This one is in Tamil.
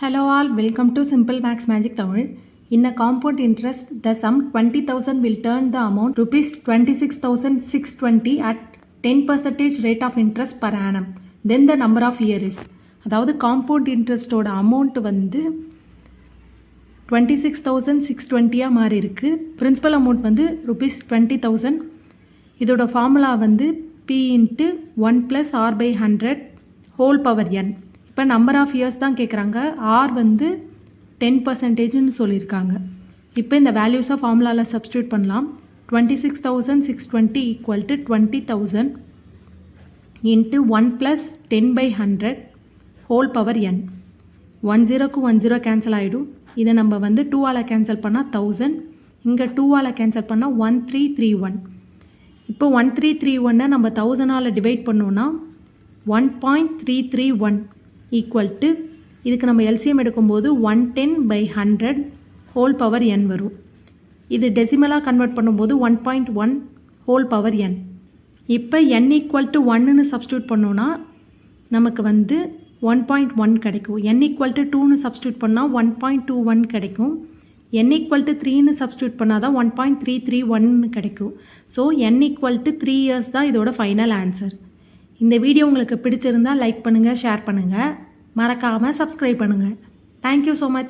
Hello all, welcome to Simple Max Magic Tamil. In a compound interest, the sum 20,000 will turn the amount rupees 26,620 at 10% rate of interest per annum. Then the number of year is. அதாவது காம்பவுண்ட் இன்ட்ரெஸ்ட்டோட அமௌண்ட் வந்து 26,620 மாறி இருக்கு. பிரின்சிபல் அமௌண்ட் வந்து rupees 20,000. இதோட ஃபார்முலா வந்து P into 1 plus R by 100 whole power n. இப்போ நம்பர் ஆஃப் இயர்ஸ் தான் கேட்குறாங்க. ஆர் வந்து 10%ன்னு சொல்லியிருக்காங்க. இப்போ இந்த வேல்யூஸை ஃபார்முலாவில் சப்ஸ்டியூட் பண்ணலாம். 26,620 equal to 20,000 into 1 + 10/100 whole power n. 10க்கு 10 cancel ஆகிடும். இதை நம்ம வந்து 2ஆல் கேன்சல் பண்ணால் 1000, இங்கே 2ஆல் கேன்சல் பண்ணால் 1331. இப்போ 1331 நம்ம 1000ஆல் டிவைட் பண்ணோன்னா 1.331 ஈக்குவல் டு இதுக்கு நம்ம எல்சிஎம் எடுக்கும்போது 110/100 ஹோல் பவர் n வரும். இது டெசிமலாக கன்வெர்ட் பண்ணும்போது 1.1 ஹோல் பவர் n. இப்போ n ஈக்குவல் டு 1ன்னு சப்ஸ்டியூட் பண்ணோன்னா நமக்கு வந்து 1.1 கிடைக்கும். n ஈக்குவல் டு 2ன்னு சப்ஸ்டியூட் பண்ணால் 1.21 கிடைக்கும். n ஈக்குவல் டு 3ன்னு சப்ஸ்டியூட் பண்ணால் தான் 1.331 கிடைக்கும். So n equal to 3 years தான் இதோட ஃபைனல் ஆன்சர். இந்த வீடியோ உங்களுக்கு பிடிச்சிருந்தால் லைக் பண்ணுங்கள், ஷேர் பண்ணுங்கள், மறக்காமல் சப்ஸ்கிரைப் பண்ணுங்கள். Thank you so much.